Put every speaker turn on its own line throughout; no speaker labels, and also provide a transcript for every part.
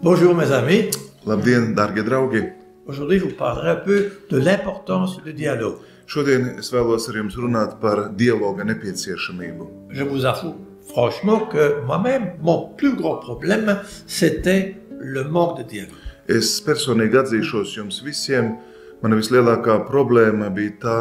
Bonjour mes amis.
Labdien, dārgie draugi!
Aujourd'hui, je vous parlerai un peu de l'importance du dialogue.
Šodien es vēlos ar jums runāt par dialoga nepieciešamību.
Je vous avoue franchement que moi-même, mon plus gros problème, c'était le manque de dialogue.
Es personīgi atzīšos jums visiem, mana vislielākā problēma bija tā,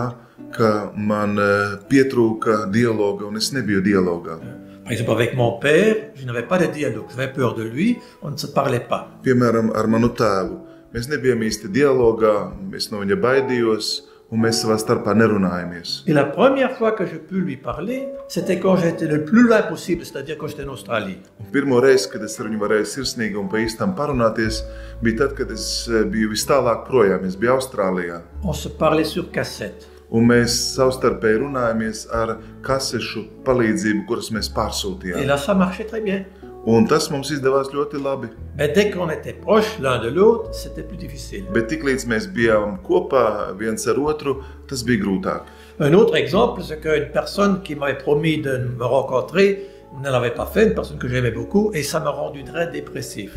ka man pietrūka dialoga un es nebiju dialogā.
Par exemple, avec mon père, je n'avais pas de dialogue. J'avais peur de lui, on ne se parlait pas.
Piemēram, ar manu tēvu. Mēs nebijām īsti dialogā, es no viņa baidījos, un mēs savā starpā nerunājamies.
Et la première fois que je pus lui parler, c'était quand j'étais le plus loin possible, c'est-à-dire quand j'étais en Australie.
Un pirmo reizi, kad es ar viņu varēju sirsnīgi un pa īstam parunāties, bija tad, kad es biju vis tālāk projām, es biju Austrālijā.
On se parlait sur cassette.
Un mēs savstarpēji runājamies ar kasešu palīdzību, kuras mēs
Et
pārsūtījām.
là, ça marchait très bien.
Un tas mums izdevās ļoti labi.
Mais dès qu'on était proches l'un de l'autre, c'était plus difficile.
Bet tiklīdz mēs bijām kopā viens ar otru, tas bija grūtāk.
Un autre exemple, c'est qu'une personne qui m'avait promis de me rencontrer ne l'avait pas fait, une personne que j'aimais beaucoup, et ça m'a rendu très dépressif.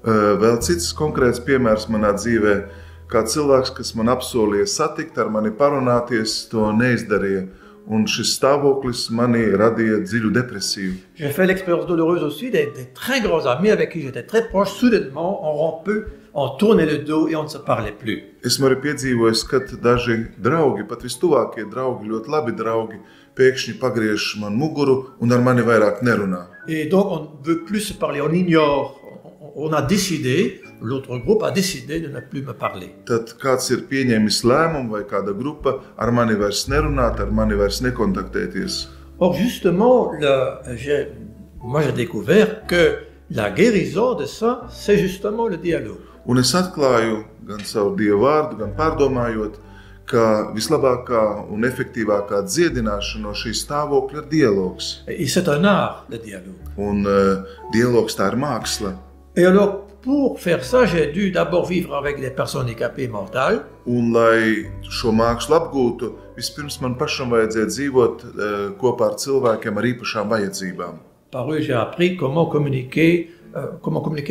Vēl cits konkrēts piemērs manā dzīvē, kā cilvēks, kas man apsolīja satikt, ar mani parunāties, to neizdarīja. Un šis stāvoklis manī radīja dziļu depresiju.
J'ai fait l'expérience douloureuse aussi des très grands amis avec qui j'étais très proche. Soudainement, on rompait, on tournait le dos et on ne se parlait plus.
Esmu arī piedzīvojis, ka daži draugi, pat vistuvākie draugi, ļoti labi draugi, pēkšņi pagriež man muguru un ar mani vairāk nerunā.
Et donc, on ne veut plus se parler, on ignore. On a décidé, l'autre groupe a décidé de ne plus me parler.
Tad kāds ir pieņēmis lēmumu vai kāda grupa ar mani vairs nerunāt, ar mani vairs nekontaktēties.
Or, justement, moi j'ai découvert que la guérison de ça, c'est justement le dialogue.
Un es atklāju gan savu Dievu vārdu, gan pārdomājot, ka vislabākā un efektīvākā dziedināšana no šī stāvokļa ir dialogs.
Et c'est un art, le dialogue.
Un dialogs tā ir māksla.
Et alors, pour faire ça, j'ai dû d'abord vivre avec des personnes handicapées mentales.
Un, lai šo mākslu apgūtu, vispirms man pašam vajadzēja dzīvot kopā ar cilvēkiem ar īpašām vajadzībām.
Par eux, j'ai appris comment communiquer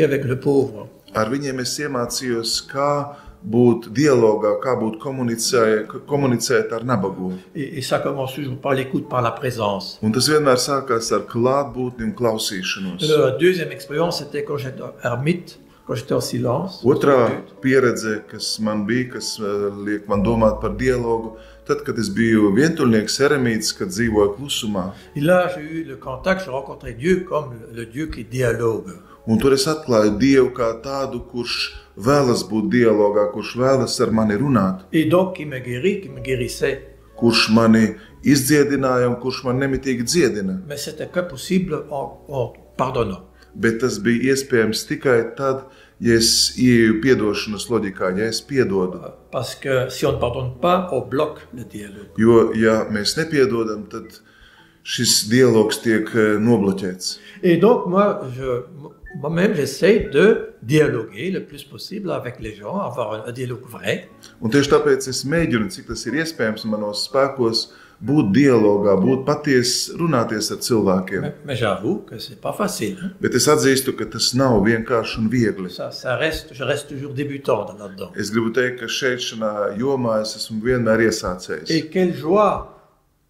avec le pauvre.
Ar viņiem es iemācījos, kā būt dialogā, kā būt komunicēt ar nabago.
Et ça commence toujours par l'écoute, par la présence.
Un tas vienmēr sākās ar klātbūtni un klausīšanos.
La deuxième expérience, c'était quand j'étais ermite, quand j'étais en silence.
Otrā pieredze, kas man bija, kas liek man domāt par dialogu, tad, kad es biju vientuļnieks eremīts, kad dzīvoju klusumā.
Et là, j'ai eu le contact, j'ai rencontré Dieu comme le Dieu qui dialogue.
Un tur es atklāju Dievu kā tādu, kurš vēlas būt dialogā, kurš vēlas ar mani runāt.
Et donc, qui me guérit, qui me guérissait.
Kurš mani izdziedināja un kurš man nemitīgi dziedina.
Mais c'était que possible en pardonnant.
Bet tas bija iespējams tikai tad, ja es ieeju piedošanas loģikā, ja es piedodu.
Parce que si on ne pardonne pas, on bloque le dialogue.
Jo, ja mēs nepiedodam, tad šis dialogs tiek nobloķēts.
Et donc, moi-même, j'essaie de dialoguer le plus possible avec les gens, avoir un dialogue vrai.
Un tieši tāpēc es mēģinu, cik tas ir iespējams manos spēkos, būt dialogā, būt patiesi, runāties ar cilvēkiem.
Mais j'avoue que c'est pas facile. Hein?
Bet es atzīstu, ka tas nav vienkārši un viegli.
Je reste toujours débutant là-dedans.
Es gribu teikt, ka šeit šajā jomā es esmu vienmēr iesācējis.
Et quelle joie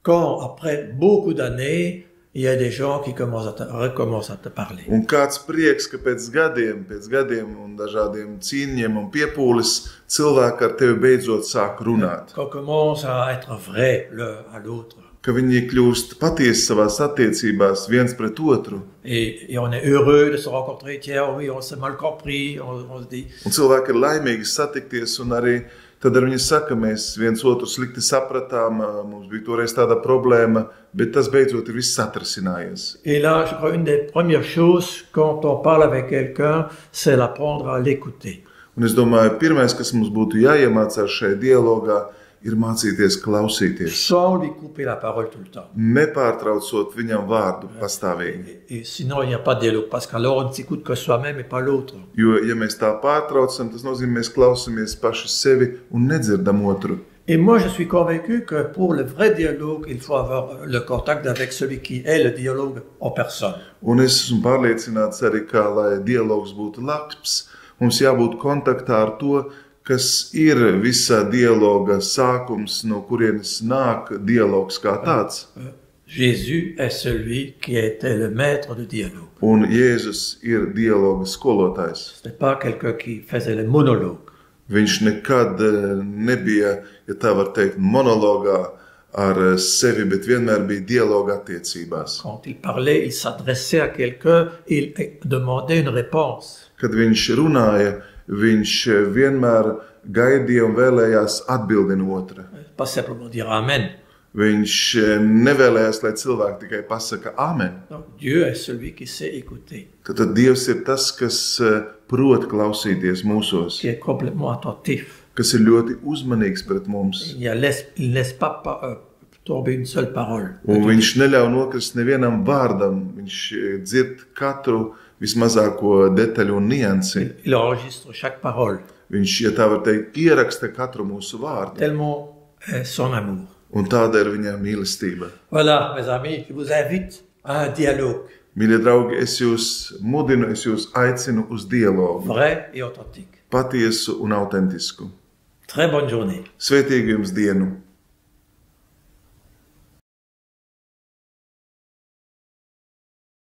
quand, après beaucoup d'années, il y a des gens qui recommencent à te parler.
Un kāds prieks, ka pēc gadiem un dažādiem cīņiem un piepūles cilvēki ar tevi beidzot sāk runāt.
Qu'on commence à être vrai l'un à l'autre.
Ka viņi kļūst patiesi savās attiecībās viens pret otru.
Et on est heureux de se rencontrer. Tiens, oui, on s'est mal compris, on se dit.
Un cilvēki ir laimīgi satikties un arī tad ar viņu saka, mēs viens otru slikti sapratām, mums bija toreiz tāda problēma, bet tas beidzot ir viss atrisinājies.
Et là, je crois une des premières choses quand on parle avec quelqu'un, c'est l'apprendre à l'écouter.
Un es domāju, pirmais, kas mums būtu jāiemācās šajā dialogā, ir mācīties klausīties.
Sans lui couper la parole tout le temps.
Nepārtraucot viņam vārdu pastāvīgi.
Et sinon, il n'y a pas de dialogue, parce qu'alors on ne s'écoute que soi-même et pas l'autre.
Jo, ja mēs tā pārtraucam, tas nozīmē, mēs klausamies paši sevi un nedzirdam otru.
Et moi, je suis convaincu que pour le vrai dialogue, il faut avoir le contact avec celui qui est le dialogue en personne.
Un es esmu pārliecināts arī, ka, lai dialogs būtu labs, Mums jābūt kontaktā ar to, kas ir visa dialoga sākums, no kurienes nāk dialogs kā tāds.
Jésus est celui qui était le maître de dialogue.
Un Jēzus ir dialoga skolotājs.
Ce n'est pas quelqu'un qui faisait le monologue.
Viņš nekad nebija, ja tā var teikt, monologā ar sevi, bet vienmēr bija dialoga attiecībās.
Quand il parlait, il s'adressait à quelqu'un, il demandait une réponse.
Kad viņš runāja, viņš vienmēr gaidīja un vēlējās atbildi no otra.
Pas simplement dire Amen.
Viņš nevēlējās, lai cilvēki tikai pasaka amen.
Donc, Dieu est celui qui sait écouter,
Tad Dievs ir tas, kas prot klausīties mūsos,
qui est complètement attentif.
kas ir ļoti uzmanīgs pret mums.
Il ne laisse pas tomber une seule parole.
Un viņš neļauj nokrist nevienam vārdam. Viņš dzird katru vismazāko detaļu un niansi.
Il enregistre chaque parole.
Viņš, ja tā var teikt, ieraksta katru mūsu vārdu.
Tellement est son amour.
Un tāda ir viņa mīlestība.
Voilà, mes amis, je vous invite à un dialogue
Mīļie draugi, es jūs mudinu, es jūs aicinu uz dialogu.
vrai et authentique.
Patiesu un autentisku.
Très bonne journée.
Svētīgu jums dienu!